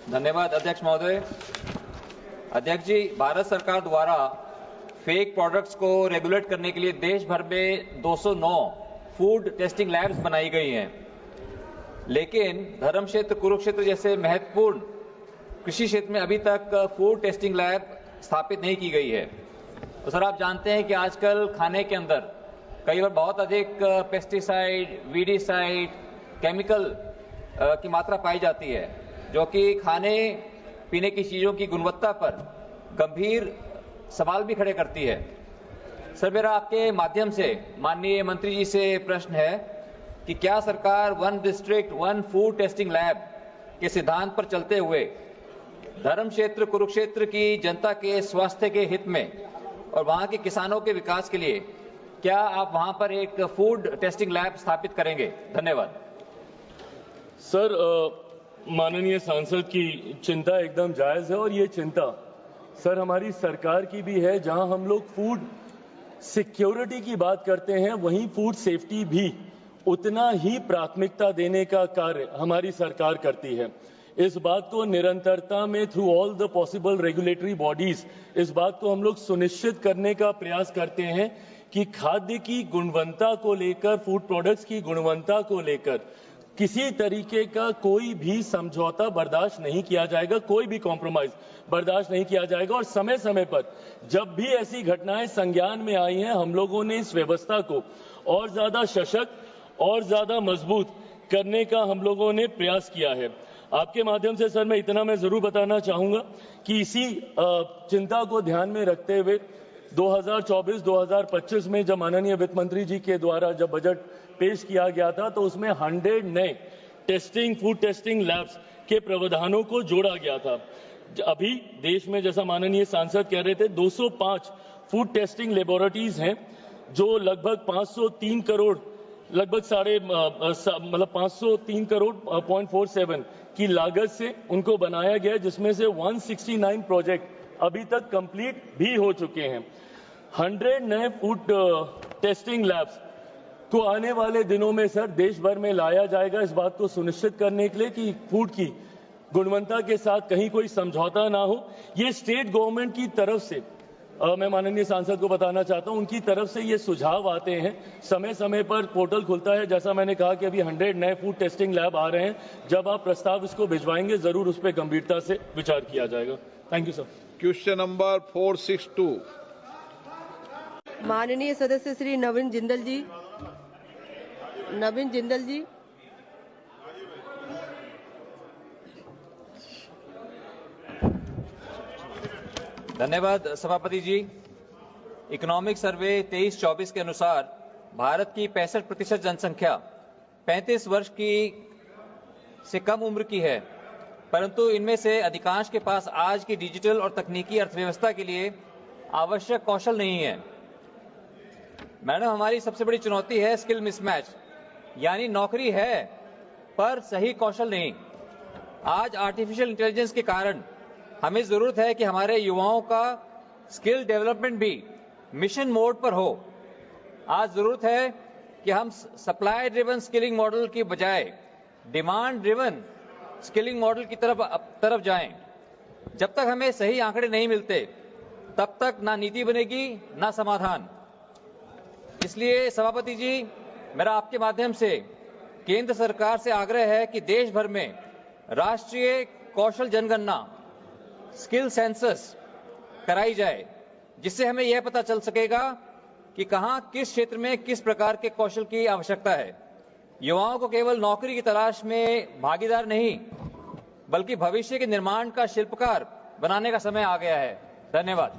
धन्यवाद अध्यक्ष महोदय। अध्यक्ष जी, भारत सरकार द्वारा फेक प्रोडक्ट्स को रेगुलेट करने के लिए देश भर में 209 फूड टेस्टिंग लैब्स बनाई गई हैं, लेकिन धर्म क्षेत्र, कुरुक्षेत्र जैसे महत्वपूर्ण कृषि क्षेत्र में अभी तक फूड टेस्टिंग लैब स्थापित नहीं की गई है। तो सर, आप जानते हैं कि आजकल खाने के अंदर कई बार बहुत अधिक पेस्टिसाइड, वीडीसाइड, केमिकल की मात्रा पाई जाती है, जो कि खाने पीने की चीजों की गुणवत्ता पर गंभीर सवाल भी खड़े करती है। सर, मेरा आपके माध्यम से माननीय मंत्री जी से प्रश्न है कि क्या सरकार one district one food testing lab के सिद्धांत पर चलते हुए धर्म क्षेत्र, कुरुक्षेत्र की जनता के स्वास्थ्य के हित में और वहां के किसानों के विकास के लिए क्या आप वहां पर एक फूड टेस्टिंग लैब स्थापित करेंगे? धन्यवाद। सर, माननीय सांसद की चिंता एकदम जायज है और ये चिंता सर हमारी सरकार की भी है। जहां हम लोग फूड सिक्योरिटी की बात करते हैं, वहीं फूड सेफ्टी भी उतना ही प्राथमिकता देने का कार्य हमारी सरकार करती है। इस बात को निरंतरता में through all the possible regulatory bodies इस बात को हम लोग सुनिश्चित करने का प्रयास करते हैं कि खाद्य की गुणवत्ता को लेकर, फूड प्रोडक्ट्स की गुणवत्ता को लेकर किसी तरीके का कोई भी समझौता बर्दाश्त नहीं किया जाएगा, कोई भी कॉम्प्रोमाइज बर्दाश्त नहीं किया जाएगा। और समय समय पर जब भी ऐसी घटनाएं संज्ञान में आई हैं, हम लोगों ने इस व्यवस्था को और ज्यादा सशक्त और ज्यादा मजबूत करने का हम लोगों ने प्रयास किया है। आपके माध्यम से सर मैं जरूर बताना चाहूंगा कि इसी चिंता को ध्यान में रखते हुए 2024-2025 में जब माननीय वित्त मंत्री जी के द्वारा जब बजट पेश किया गया था, तो उसमें 100 नए फूड टेस्टिंग लैब्स के प्रावधानों को जोड़ा गया था। अभी देश में, जैसा माननीय सांसद कह रहे थे, 205 फूड टेस्टिंग लेबोरेटरीज हैं, जो लगभग 503 करोड़, लगभग 503 करोड़ 0.47 की लागत से उनको बनाया गया, जिसमें से 169 प्रोजेक्ट अभी तक कंप्लीट भी हो चुके हैं। 100 नए फूड टेस्टिंग लैब्स को आने वाले दिनों में सर देश भर में लाया जाएगा, इस बात को सुनिश्चित करने के लिए कि फूड की गुणवत्ता के साथ कहीं कोई समझौता ना हो। ये स्टेट गवर्नमेंट की तरफ से मैं माननीय सांसद को बताना चाहता हूं, उनकी तरफ से ये सुझाव आते हैं। समय समय पर पोर्टल खुलता है, जैसा मैंने कहा कि अभी 100 नए फूड टेस्टिंग लैब आ रहे हैं। जब आप प्रस्ताव इसको भिजवाएंगे, जरूर उस पर गंभीरता से विचार किया जाएगा। Thank you sir. Question number 462, माननीय सदस्य श्री नवीन जिंदल जी। धन्यवाद सभापति जी। इकोनॉमिक सर्वे 23-24 के अनुसार भारत की 65% जनसंख्या 35 वर्ष की से कम उम्र की है, परंतु इनमें से अधिकांश के पास आज की डिजिटल और तकनीकी अर्थव्यवस्था के लिए आवश्यक कौशल नहीं है। मैडम, हमारी सबसे बड़ी चुनौती है स्किल मिसमैच, यानी नौकरी है पर सही कौशल नहीं। आज आर्टिफिशियल इंटेलिजेंस के कारण हमें जरूरत है कि हमारे युवाओं का स्किल डेवलपमेंट भी मिशन मोड पर हो। आज जरूरत है कि हम सप्लाई ड्रिवन स्किलिंग मॉडल की बजाय डिमांड ड्रिवन स्किलिंग मॉडल की तरफ जाएं। जब तक हमें सही आंकड़े नहीं मिलते, तब तक ना नीति बनेगी ना समाधान। इसलिए सभापति जी, मेरा आपके माध्यम से केंद्र सरकार से आग्रह है कि देश भर में राष्ट्रीय कौशल जनगणना स्किल सेंसस कराई जाए, जिससे हमें यह पता चल सकेगा कि कहां किस क्षेत्र में किस प्रकार के कौशल की आवश्यकता है। युवाओं को केवल नौकरी की तलाश में भागीदार नहीं, बल्कि भविष्य के निर्माण का शिल्पकार बनाने का समय आ गया है। धन्यवाद।